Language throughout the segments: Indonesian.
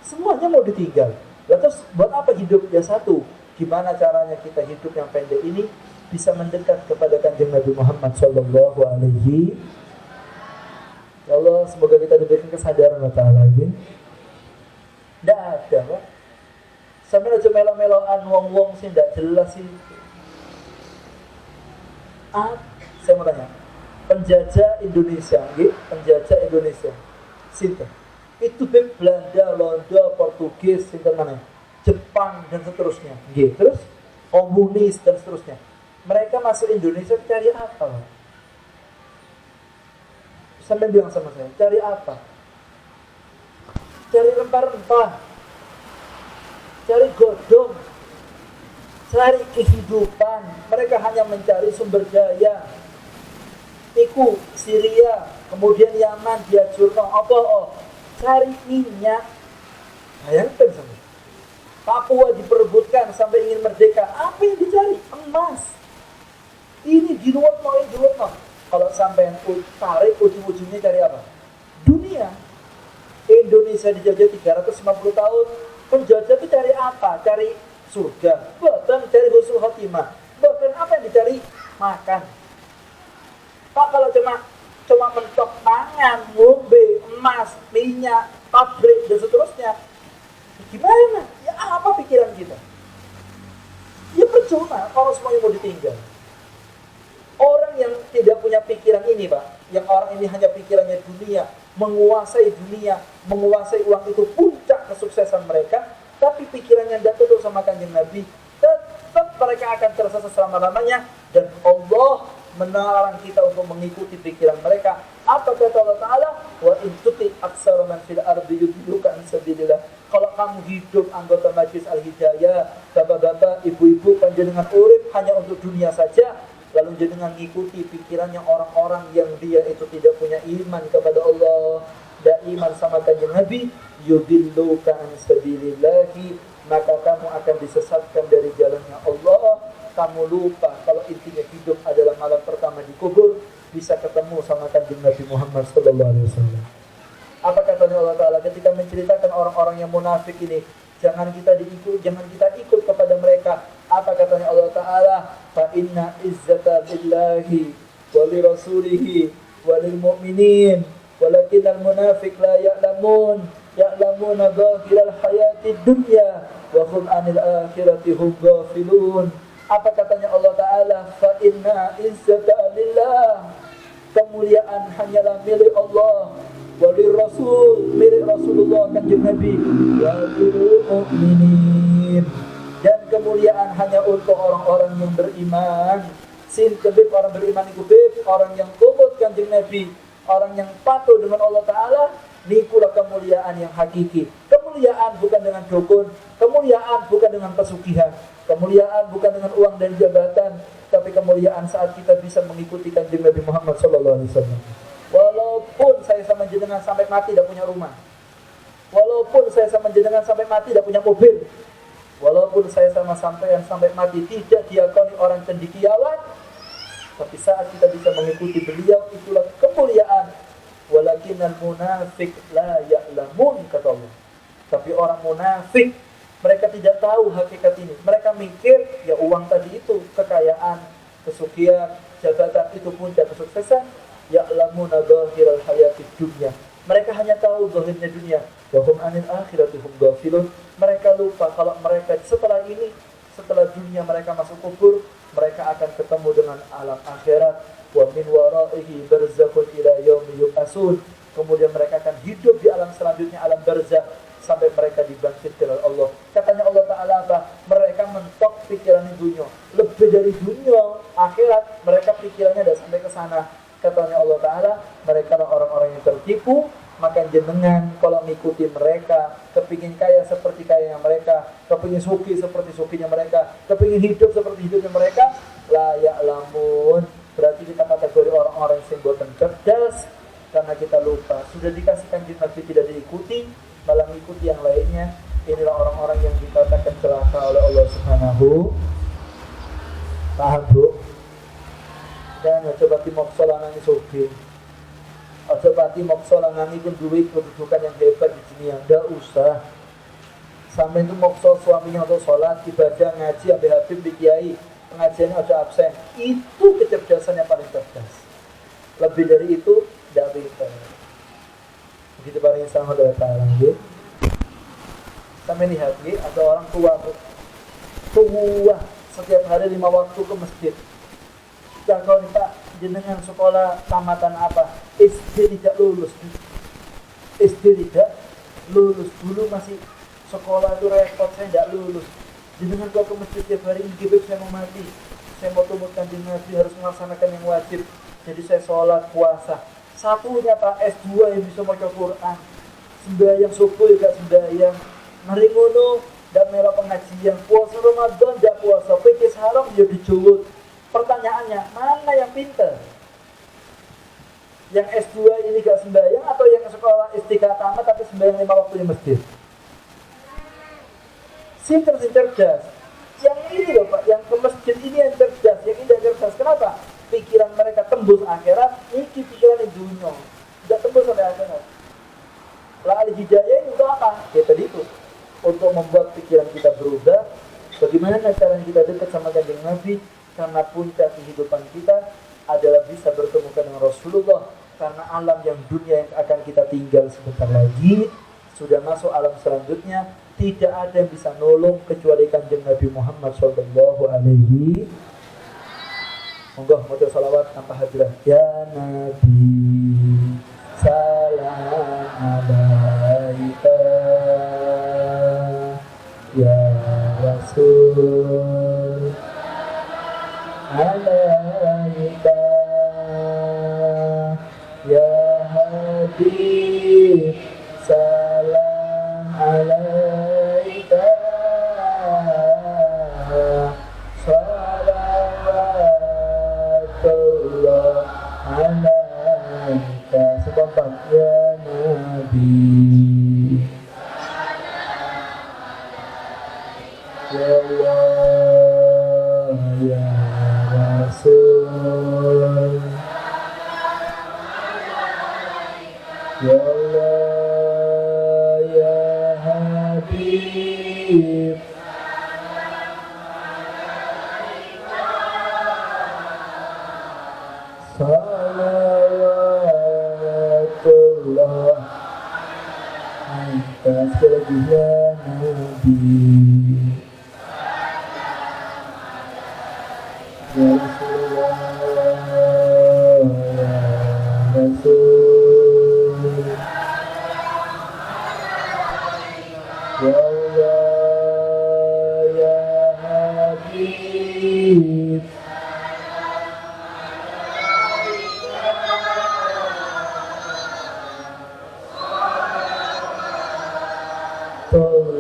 Semuanya mau ditinggal. Terus buat apa hidup? Ya satu, gimana caranya kita hidup yang pendek ini bisa mendekat kepada Kanjeng Nabi Muhammad Sallallahu Alaihi. Ya Allah, semoga kita diberikan kesadaran lagi. Tidak ada, Pak. Sampai aja melo-meloan wong-wong sih tidak jelas sih. Saya mau tanya, penjajah Indonesia, penjajah Indonesia, sinten? Itu Belanda, Londo, Portugis, sinten mana? Jepang dan seterusnya. Terus komunis dan seterusnya. Mereka masuk Indonesia cari apa? Sampai bilang sama saya, cari apa? Cari rempah-rempah, cari godong, cari kehidupan. Mereka hanya mencari sumber daya. Iku Syria, kemudian Yaman, diajurno apa? Cari minyak. Bayangkan sama. Papua diperebutkan sampai ingin merdeka. Apa yang dicari? Emas. Ini diruat mau. Kalau sampai yang tarik ujung-ujungnya cari apa? Dunia. Indonesia dijajah 350 tahun. Penjajah itu cari apa? Cari surga. Bahkan cari husnul khotimah. Bahkan apa yang dicari? Makan. Pak, kalau cuma mentok mangan, ngombe, emas, minyak, pabrik dan seterusnya, gimana? Ya apa pikiran kita? Ya percuma kalau semuanya mau ditinggal. Orang yang tidak punya pikiran ini, Pak, yang orang ini hanya pikirannya dunia, menguasai dunia, menguasai uang, itu puncak kesuksesan mereka, tapi pikirannya tidak tutup sama Kanjeng Nabi, tetap mereka akan tersesat selama-lamanya. Dan Allah melarang kita untuk mengikuti pikiran mereka. Apa kata Allah Ta'ala? Wa in tuti aksara man fil ardi yudilluka an sabilillah. Kalau kamu hidup anggota Majelis Al-Hidayah, bapak-bapak, ibu-ibu, panjenengan urip hanya untuk dunia saja, lalu jenengan ngikuti pikirannya orang-orang yang dia itu tidak punya iman kepada Allah, tidak iman sama Kanjeng Nabi, yudilluka an sabilillah, maka kamu akan disesatkan dari jalannya Allah. Kamu lupa kalau intinya hidup adalah malam pertama di kubur, bisa ketemu sama Kanjeng Nabi Muhammad sallallahu alaihi wasallam. Apa katanya Allah Ta'ala ketika menceritakan orang-orang yang munafik ini? Jangan kita ikut kepada mereka. Apa katanya Allah Ta'ala? Fa inna izzata billahi wa li rasulihi wa lil mu'minin walakinnal munafiq la ya'lamuna zahiral hayatid dunya wa hum 'anil akhirati hum ghafilun. Apa katanya Allah Ta'ala? Fa inna izzata lillah, kemuliaan hanyalah milik Allah, walil Rasul, milik Rasulullah Kanjeng Nabi, walil mu'minin, dan kemuliaan hanya untuk orang-orang yang beriman. Sin kebib orang beriman itu bib, orang yang kumut Kanjeng Nabi, orang yang patuh dengan Allah Ta'ala, nikulah kemuliaan yang hakiki. Kemuliaan bukan dengan dukun, kemuliaan bukan dengan pesugihan, kemuliaan bukan dengan uang dan jabatan, tapi kemuliaan saat kita bisa mengikuti Kanjeng Nabi Muhammad SAW. Walaupun saya sama jenengan sampai mati tidak punya rumah, walaupun saya sama jenengan sampai mati tidak punya mobil, walaupun saya sama sampean sampai mati tidak diakoni orang cendekiawan, tapi saat kita bisa mengikuti beliau, itulah kemuliaan. Walakinnal munafiq la ya'lamun, kata Allah. Tapi orang munafik, mereka tidak tahu hakikat ini. Mereka mikir, ya uang tadi itu, kekayaan, kesugihan, jabatan itu puncak kesuksesan. Ya'lamuna zahiral hayatid dunya. Mereka hanya tahu zahirnya dunia. Wa hum 'anil akhirati hum ghafilun. Mereka lupa kalau mereka setelah ini, setelah dunia mereka masuk kubur, mereka akan ketemu dengan alam akhirat. Wa min waraihi barzakhun ila yaumi yub'atsun. Kemudian mereka akan hidup di alam selanjutnya, alam barzakh, sampai mereka dibangkitkan oleh Allah. Katanya Allah Ta'ala apa? Mereka mentok pikiran dunia, lebih dari dunia akhirat, mereka pikirannya sudah sampai ke sana. Katanya Allah Ta'ala, mereka orang-orang yang tertipu. Maka jenengan kalau mengikuti mereka, kepingin kaya seperti kayanya mereka, kepingin suki seperti sukinya mereka, kepingin hidup seperti hidupnya mereka, la ya'lamun. Berarti kita kategori orang-orang yang buatan cerdas, karena kita lupa sudah dikasih Kanjeng Nabi tidak diikuti, malah mengikuti yang lainnya. Inilah orang-orang yang dikatakan celaka oleh Allah Subhanahu. Paham, Bu? Dan coba timokso lanang sugih, coba timokso lanang pun duit kedudukan yang hebat di dunia, ndak usah. Sampai itu maksa suaminya untuk sholat, ibadah, ngaji, ambil habib di kiai, pengajiannya ada absen. Itu kecerdasan yang paling cerdas. Lebih dari itu, tidak bisa. Begitu para insan Allah Ta'ala. Sampai lihat, ada orang tua setiap hari 5 waktu ke masjid. Kalau nih Pak, jenengan sekolah tamatan apa? SD tidak lulus. SD tidak lulus. Dulu masih sekolah itu repot, saya tidak lulus. Jenengan kalau ke masjid tiap hari ini, saya mau mati. Saya mau tumut kanjeng Nabi, harus melaksanakan yang wajib. Jadi saya sholat, puasa. Satunya Pak, S2 yang bisa baca Quran. Sembahyang subuh juga sembahyang. Mari ngono, tidak melok pengajian. Puasa Ramadan, tidak puasa. Pikir haram, jadi jurut. Pertanyaannya, mana yang pintar? Yang S2 ini gak sembahyang atau yang sekolah SD tamat tapi sembahyang 5 waktu di masjid? Sinter cerdas. Yang ini loh Pak, yang ke masjid ini yang cerdas, yang ini yang cerdas. Kenapa? Pikiran mereka tembus akhirat, ini pikiran di dunia. Tidak tembus sampai akhirat. Lah al-hidayah ini untuk apa? Ya tadi itu. Untuk membuat pikiran kita berubah. Bagaimana cara kita dekat sama kanjeng Nabi? Karena puncak kehidupan kita adalah bisa bertemu dengan Rasulullah. Karena alam yang dunia yang akan kita tinggal sebentar lagi sudah masuk alam selanjutnya. Tidak ada yang bisa nolong kecuali kanjeng Nabi Muhammad Sallallahu Alaihi. Monggo maca salawat tanpa hadirat. Ya Nabi, salam alaika. Ya Rasul, alaika. Ya Habib, salam alaika. Salawatullah alaika. Sebentar. Ya Nabi, ya Allah, ya Rasul, ya Allah, ya Habib, salawatullah alaika. Sekali lagi, ya Nabi, ya Rasulullah, ya Rasul, ya Allah, ya Habib, Sallallahu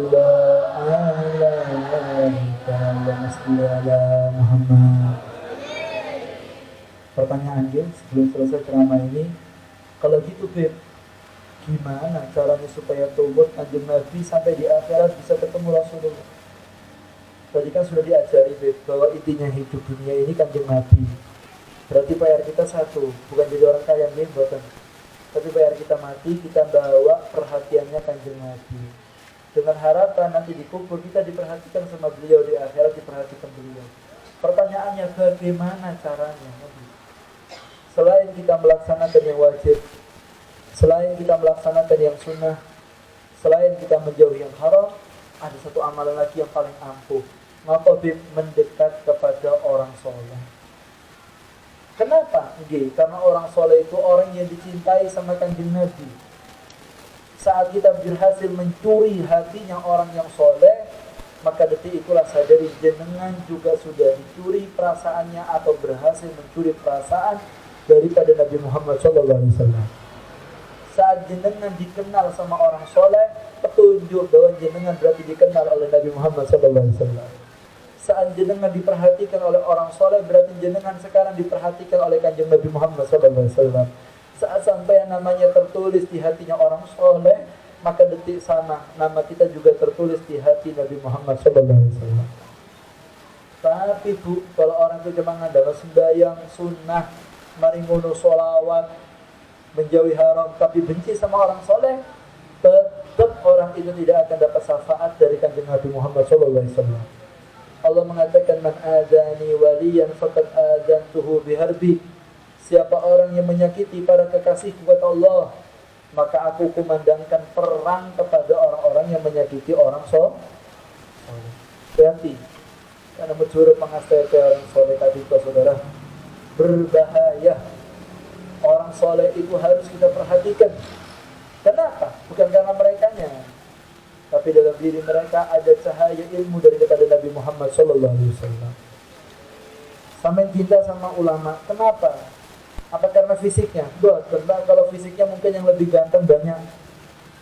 ala Muhammad. Pertanyaan Gil, sebelum selesai ceramah ini, kalau gitu Beb, gimana caranya supaya tobat kanjeng Nabi sampai di akhirat bisa ketemu Rasulullah? Tadi kan sudah diajari Beb, bahwa intinya hidup dunia ini kanjeng Nabi. Berarti PR kita satu, bukan jadi orang kaya nih, bukan. Tapi PR kita mati, kita bawa perhatiannya kanjeng Nabi. Dengan harapan nanti di kubur kita diperhatikan sama beliau, di akhirat diperhatikan beliau. Pertanyaannya, bagaimana caranya? Selain kita melaksanakan yang wajib, selain kita melaksanakan yang sunnah, selain kita menjauhi yang haram, ada satu amalan lagi yang paling ampuh. Maka mendekat kepada orang soleh. Kenapa? Karena orang soleh itu orang yang dicintai sama kanjeng Nabi. Saat kita berhasil mencuri hatinya orang yang soleh, maka detik itulah sadari jenengan juga sudah dicuri perasaannya atau berhasil mencuri perasaan daripada Nabi Muhammad SAW. Saat jenengan dikenal sama orang soleh, petunjuk bahwa jenengan berarti dikenal oleh Nabi Muhammad SAW. Saat jenengan diperhatikan oleh orang soleh, berarti jenengan sekarang diperhatikan oleh kanjeng Nabi Muhammad SAW. Saat sampai namanya tertulis di hatinya orang soleh, maka detik sama nama kita juga tertulis di hati Nabi Muhammad SAW. Tapi Bu, kalau orang itu cuma ngandalkan sembahyang, sunnah, maringono, sholawat, menjauhi haram, tapi benci sama orang soleh, tetap orang itu tidak akan dapat syafaat dari kanjeng Nabi Muhammad SAW. Allah mengatakan, man adani waliyan faqad adantuhu biharbi. Siapa orang yang menyakiti para kekasihku, kata Allah, maka aku kumandangkan perang kepada orang-orang yang menyakiti orang soleh. Hati, karena mencuri pengasih orang soleh tadi, saudara, berbahaya. Orang soleh itu harus kita perhatikan. Kenapa? Bukan karena merekanya, tapi dalam diri mereka ada cahaya ilmu daripada Nabi Muhammad SAW. Sama cinta sama ulama. Kenapa? Apa karena fisiknya? Tentang kalau fisiknya mungkin yang lebih ganteng banyak,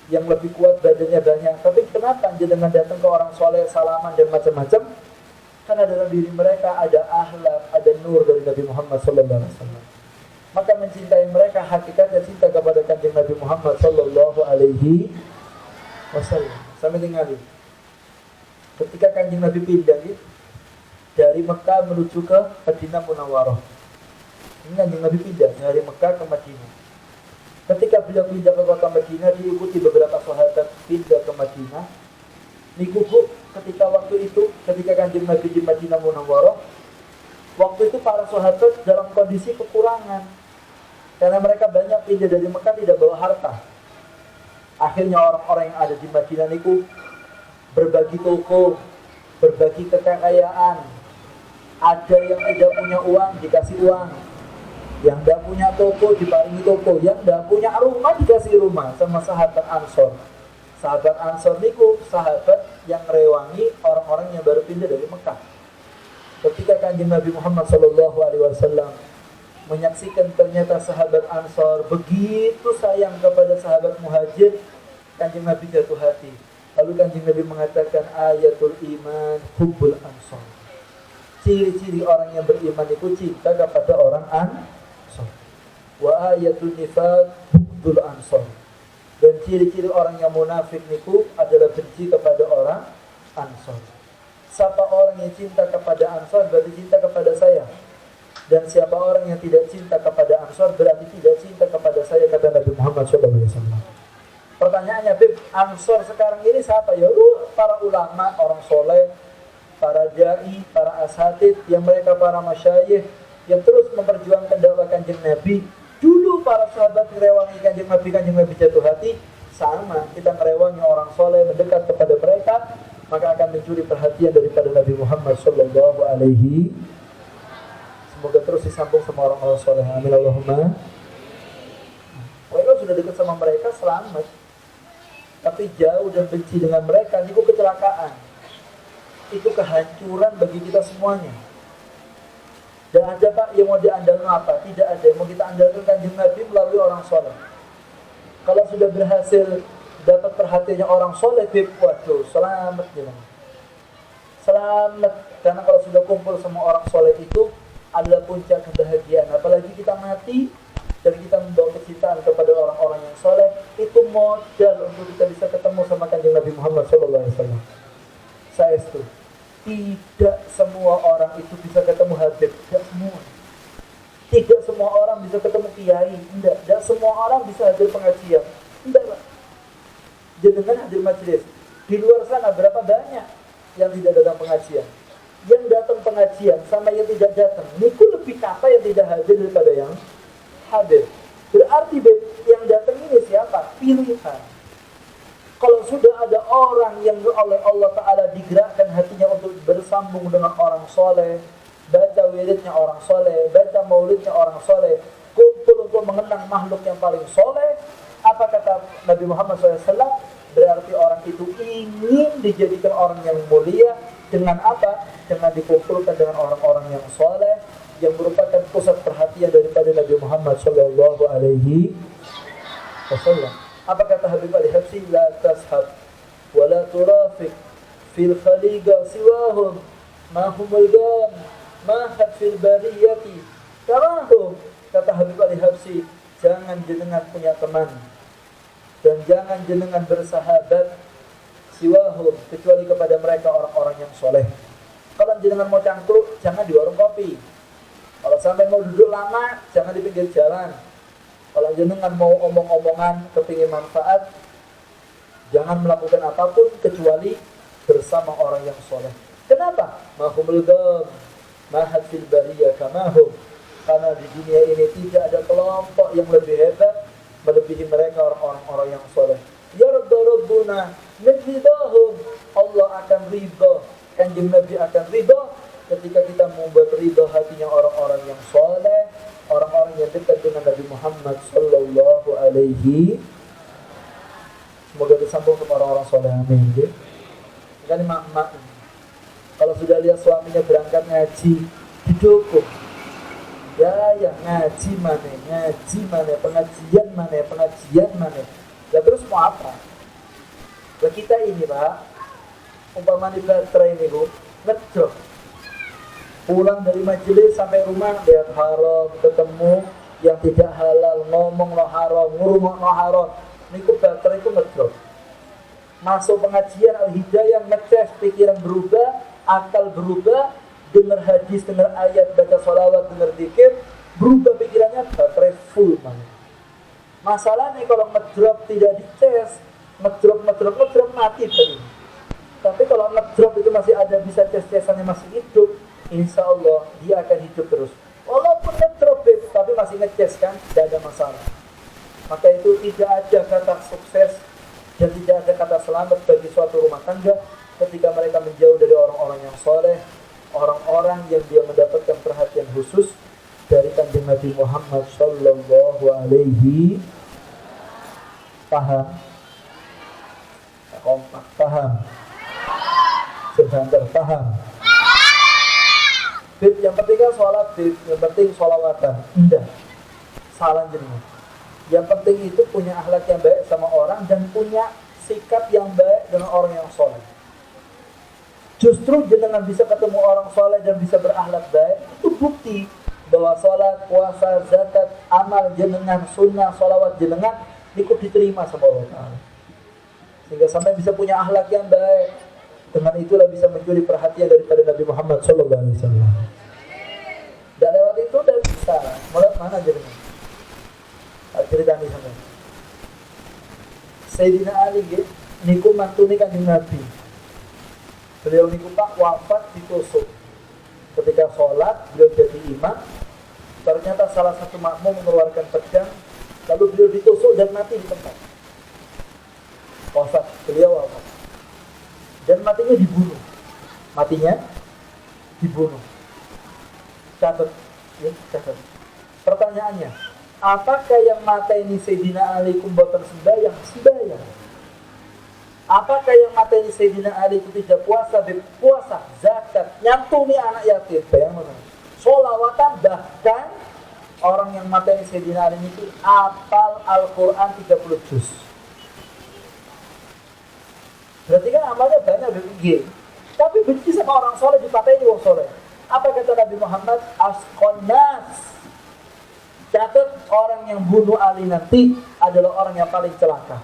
yang lebih kuat badannya banyak. Tapi kenapa jangan datang ke orang soleh, salaman dan macam-macam? Karena dalam diri mereka ada akhlak, ada nur dari Nabi Muhammad SAW. Maka mencintai mereka hakikatnya cinta kepada kanjeng Nabi Muhammad Sallallahu Alaihi Wasallam. Sampai dengan ini, ketika kanjeng Nabi pindah dari Mekah menuju ke Madinah Munawwarah, ini kanjeng Nabi pindah dari Mekah ke Madinah. Ketika beliau pindah ke kota Madinah, diikuti beberapa sahabat pindah ke Madinah. Nikubu ketika waktu itu, ketika kanjeng Nabi di Madinah Munawwarah, waktu itu para sahabat dalam kondisi kekurangan. Karena mereka banyak pindah dari Mekah tidak bawa harta. Akhirnya orang-orang yang ada di Madinah niku berbagi toko, berbagi kekayaan. Ada yang tidak punya uang dikasih uang, yang tidak punya toko diparingi toko, yang tidak punya rumah dikasih rumah sama sahabat Ansor. Sahabat Ansor niku sahabat yang rewangi orang-orang yang baru pindah dari Mekah. Ketika kanjeng Nabi Muhammad SAW menyaksikan ternyata sahabat Ansor begitu sayang kepada sahabat Muhajir, kanjeng Nabi jatuh hati. Lalu kanjeng Nabi mengatakan, ayatul iman hubbul Ansor. Ciri-ciri orang yang beriman itu cinta kepada orang Ansor. Wa ayatul nifaq hubbul Ansor. Dan ciri-ciri orang yang munafik itu adalah benci kepada orang Ansor. Siapa orang yang cinta kepada Ansor berarti cinta kepada saya. Dan siapa orang yang tidak cinta kepada Ansor berarti tidak cinta kepada saya, kata Nabi Muhammad SAW. Pertanyaannya, Bib, Ansor sekarang ini siapa? Ya, para ulama, orang soleh, para dai, para asatid, yang mereka para masyayikh yang terus memperjuangkan dakwah kanjeng Nabi. Dulu para sahabat merewangi kanjeng Nabi jatuh hati. Sama, kita merewangi orang soleh, mendekat kepada mereka, maka akan mencuri perhatian daripada Nabi Muhammad SAW. Semoga terus disambung sama orang-orang soleh. Amin Allahumma. Kalau sudah dekat sama mereka selamat, tapi jauh dan benci dengan mereka, itu kecelakaan. Itu kehancuran bagi kita semuanya. Dan ada Pak yang mau diandalkan apa? Tidak ada. Yang mau kita andalkan kanjeng Nabi melalui orang soleh. Kalau sudah berhasil dapat perhatiannya orang soleh, waduh, selamat jalan. Selamat, karena kalau sudah kumpul sama orang soleh itu adalah puncak kebahagiaan. Apalagi kita mati dan kita membawa kecintaan kepada orang-orang yang soleh, itu modal untuk kita bisa ketemu sama kanjeng Nabi Muhammad SAW. Saya itu tidak semua orang itu bisa ketemu Habib, tidak semua. Tidak semua orang bisa ketemu kiai, tidak semua orang bisa hadir pengajian, tidak Pak. Jenengan hadir majelis. Di luar sana berapa banyak yang tidak datang pengajian? Yang datang pengajian sama yang tidak datang, niku lebih kata yang tidak hadir daripada yang hadir. Berarti yang datang ini siapa? Pilihan. Kalau sudah ada orang yang oleh Allah Ta'ala digerakkan hatinya untuk bersambung dengan orang soleh, baca wiridnya orang soleh, baca maulidnya orang soleh, kumpul untuk mengenang makhluk yang paling soleh, apa kata Nabi Muhammad SAW? Berarti orang itu ingin dijadikan orang yang mulia. Dengan apa? Dengan dikumpulkan dengan orang-orang yang soleh, yang merupakan pusat perhatian daripada Nabi Muhammad Sallallahu Alaihi Wasallam. Apa kata Habib Ali Habsyi? La tashab wa la turafiq fil khaliqa siwahum ma humul gam ma had fil bariyati karahum. Kata Habib Ali Habsyi, jangan jenengan punya teman dan jangan jenengan bersahabat siwahum, kecuali kepada mereka orang-orang yang soleh. Kalau jenengan mau cangkruk, jangan di warung kopi. Kalau sampai mau duduk lama, jangan di pinggir jalan. Kalau jenengan mau omong-omongan, kepingin manfaat, Jangan melakukan apapun kecuali bersama orang yang soleh. Kenapa? Mahumul gam, mahad fil bariyah kamahum. Karena di dunia ini tidak ada kelompok yang lebih hebat melebihi mereka orang-orang yang soleh. Yarda Rabbuna min ridahum. Allah akan ridha, Kanjeng Nabi akan ridha ketika kita membuat ridha hatinya orang-orang yang soleh, orang-orang yang dekat dengan Nabi Muhammad sallallahu alaihi. Semoga disambung sama orang-orang soleh, amin. Kan mak-mak kalau sudah lihat suaminya berangkat ngaji didukung, ya ngaji mana, pengajian mana. Ya terus mau apa? Nah, kita ini Pak, umpama di baterai ini Bu, ngedrop. Pulang dari majelis sampai rumah lihat haram, ketemu yang tidak halal, ngomong no haram, ngurung no haram. Niku baterai itu ngedrop. Masuk pengajian Al-Hidayah ngecas, pikiran berubah, akal berubah, dengar hadis, dengar ayat, baca sholawat, dengar zikir, berubah pikirannya, baterai full man. Masalahnya kalau ngedrop tidak dicas, ngedrop mati tadi. Tapi kalau ngedrop itu masih ada, bisa cas-casannya masih hidup, insya Allah dia akan hidup terus. Walaupun ngedrop tapi masih ngecas kan, tidak ada masalah. Maka itu tidak ada kata sukses dan tidak ada kata selamat bagi suatu rumah tangga ketika mereka menjauh dari orang-orang yang soleh, orang-orang yang dia mendapatkan perhatian khusus dari Kanjeng Nabi Muhammad sallallahu alaihi. Paham? Kompak, paham? Sebentar, paham? Bib, yang penting kan sholat, Bib, yang penting sholawatan. Indah, salah jenengan. Yang penting itu punya akhlak yang baik sama orang dan punya sikap yang baik dengan orang yang soleh. Justru jenengan bisa ketemu orang soleh dan bisa berakhlak baik, itu bukti bahwa sholat, puasa, zakat, amal jenengan, sunnah, sholawat jenengan ikut diterima sama Allah Ta'ala. Sehingga sampai bisa punya akhlak yang baik. Dengan itulah bisa mencuri perhatian daripada Nabi Muhammad SAW. Dan lewat itu udah bisa. Mulai mana jenengan? Cerita nih sama Sayyidina Ali niku mantune Kanjeng Nabi. Beliau niku Pak wafat ditusuk. Ketika sholat beliau jadi imam, ternyata salah satu makmum mengeluarkan pedang, lalu beliau ditusuk dan mati di tempat. Wafat, beliau wafat. Dan matinya dibunuh. Catat, ya, catat. Pertanyaannya, apakah yang mata ini Sayyidina Ali kumbotan sembahyang? Sembahyang. Apakah yang mata ini Sayyidina Ali itu tidak puasa? Puasa, zakat, nyantuni anak yatim. Bayangkan. Sholawatan, bahkan orang yang mata ini Sayyidina Ali itu hafal Al-Quran 30 juz. Berarti kan amalnya banyak begini. Tapi benci sama orang soleh, dipatahin orang soleh. Apa kata Nabi Muhammad? Asqonas. Catat, orang yang bunuh Ali nanti adalah orang yang paling celaka.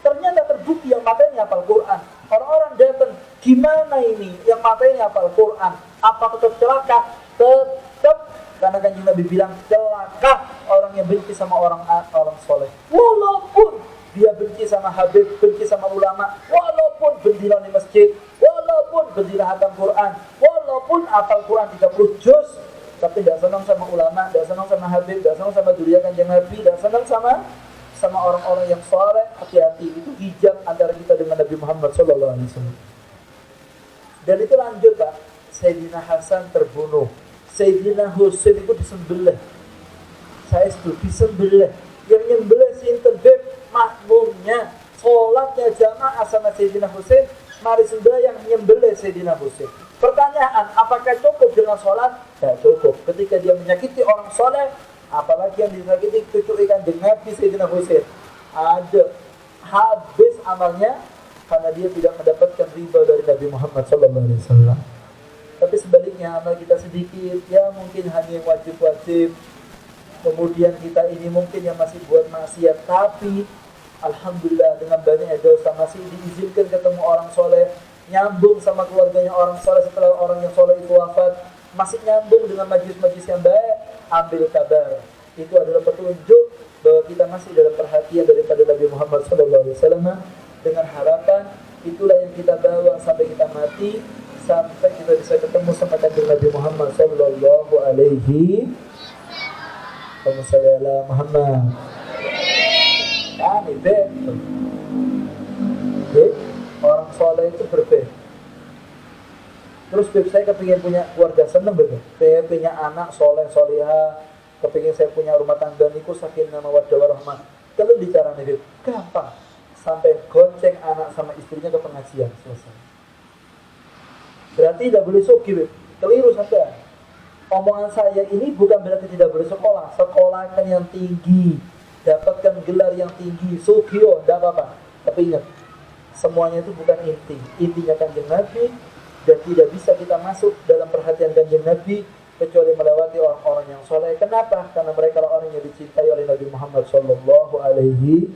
Ternyata terbukti yang matanya hafal Quran. Orang-orang datang, gimana ini yang matanya hafal Quran? Apa tetap celaka? Tetap, karena Kanjeng Nabi bilang celaka orang yang benci sama orang soleh. Walaupun dia benci sama Habib, benci sama ulama, walaupun bendina di masjid, walaupun bendina hatam Quran, walaupun hafal Quran 30 juz, tapi tidak senang sama ulama, tidak senang sama Habib, tidak senang sama duriya Kanjeng Nabi, tidak senang sama orang-orang yang soleh. Hati-hati, itu hijab antara kita dengan Nabi Muhammad SAW. Dan itu lanjut Pak, Sayyidina Hasan terbunuh, Sayyidina Husain itu disembelih. Saya setuju, disembelih. Yang nyembelih sinten Beb, makmumnya, sholatnya jamaah sama Sayyidina Husain, mari sembahyang nyembelih Sayyidina Husain. Pertanyaan, apakah cukup dengan sholat? Tidak cukup. Ketika dia menyakiti orang soleh, apalagi yang disakiti cucu ikan dengan Sayyidina Husain, ada habis amalnya karena dia tidak mendapatkan riba dari Nabi Muhammad SAW. Tapi sebaliknya amal kita sedikit, ya mungkin hanya yang wajib-wajib. Kemudian kita ini mungkin yang masih buat maksiat, tapi alhamdulillah dengan banyak dosa masih diizinkan ketemu orang soleh, nyambung sama keluarganya orang soleh setelah orang yang soleh itu wafat, masih nyambung dengan majlis-majlis yang baik. Ambil kabar, itu adalah petunjuk bahwa kita masih dalam perhatian daripada Nabi Muhammad SAW. dengan harapan itulah yang kita bawa sampai kita mati, sampai kita bisa ketemu sama kanjeng Nabi Muhammad sallallahu alaihi Muhammad. Ini betul. Orang soleh itu berbeda. Terus saya kepingin punya keluarga seneng betul. Saya punya anak soleh solihah, kepingin saya punya rumah tangga niku sakinah mawaddah warahmah. Kalau bicara nih gampang. Sampai goceng anak sama istrinya ke pengajian selesai. Berarti tidak boleh suki, keliru saja. Omongan saya ini bukan berarti tidak boleh sekolah. Sekolahkan yang tinggi, dapatkan gelar yang tinggi, sugio, tidak apa-apa. Tapi ingat, semuanya itu bukan inti. Intinya kanjeng Nabi, dan tidak bisa kita masuk dalam perhatian kanjeng Nabi kecuali melewati orang-orang yang soleh. Kenapa? Karena mereka orang yang dicintai oleh Nabi Muhammad Sallallahu Alaihi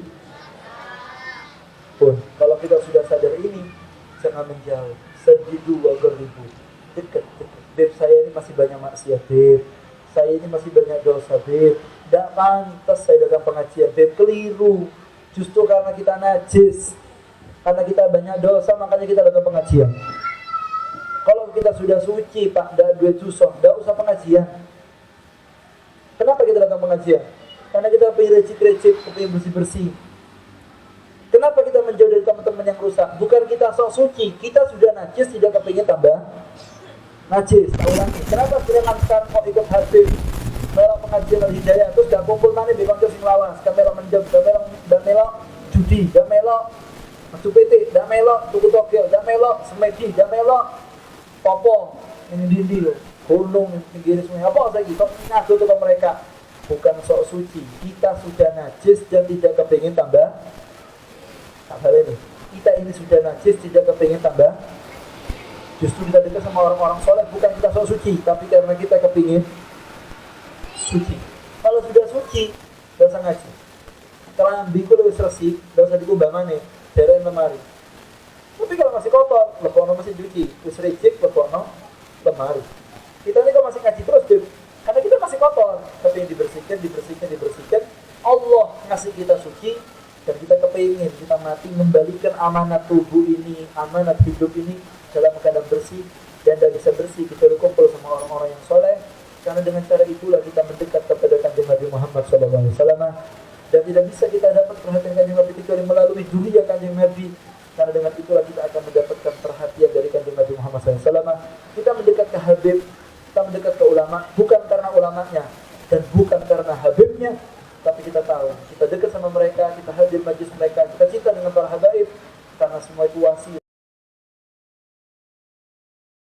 Wasallam. Kalau kita sudah sadar ini, jangan menjauh. Sedidu wa geribu, dekat. Beb, saya ini masih banyak maksiat, Beb. Saya ini masih banyak dosa, Beb. Tidak pantas saya datang pengajian, Beb. Keliru. Justru karena kita najis, karena kita banyak dosa, makanya kita datang pengajian. Kalau kita sudah suci, Pak, tidak duit susah, tidak usah pengajian. Kenapa kita datang pengajian? Karena kita pengen recik-recik, pengen bersih-bersih. Kenapa kita menjauh dari teman-teman yang rusak? Bukan kita sok suci, kita sudah najis, tidak kepingin tambah najis. Kenapa sedangkan sekarang mau ikut Habib, melok pengajian al-hidayah, terus gak kumpul mana di konco sing lawas, gak melok menjem, gak melok judi, gak melok Macu PT, gak melok tuku Tokyo, gak melok semedi, gak melok popo, ini dindi loh, gunung, pinggir sungai, apa saya gitu, ngadu ke mereka. Bukan sok suci, kita sudah najis dan tidak kepingin tambah. Tak salah ini. Kita ini sudah najis, tidak kepingin tambah. Justru kita dekat sama orang-orang soleh, bukan kita sok suci, tapi karena kita kepingin suci. Kalau sudah suci, tidak usah ngaji. Kalau ambil lebih resik, tidak usah dikubang nih, daerah lemari. Tapi kalau masih kotor, lepono masih cuci, terus rejik, lepono lemari. Kita ini kalau masih ngaji terus, karena kita masih kotor, tapi yang dibersihkan. Allah ngasih kita suci, dan kita kepingin kita mati membalikan amanat tubuh ini, amanat hidup ini dalam keadaan bersih, dan tidak bisa bersih kita kumpul sama orang-orang yang soleh. Karena dengan cara itulah kita mendekat kepada kanjeng Nabi Muhammad SAW, dan tidak bisa kita dapat perhatian kanjeng Nabi kecuali melalui dunia kanjeng Nabi. Karena dengan itulah kita akan mendapatkan perhatian dari kanjeng Nabi Muhammad SAW. Kita mendekat ke Habib, kita mendekat ke ulama, bukan karena ulamanya dan bukan karena Habibnya, tapi kita tahu, kita dekat sama mereka, kita hadir majlis mereka, kita cinta dengan para habaib, karena semua itu wasi.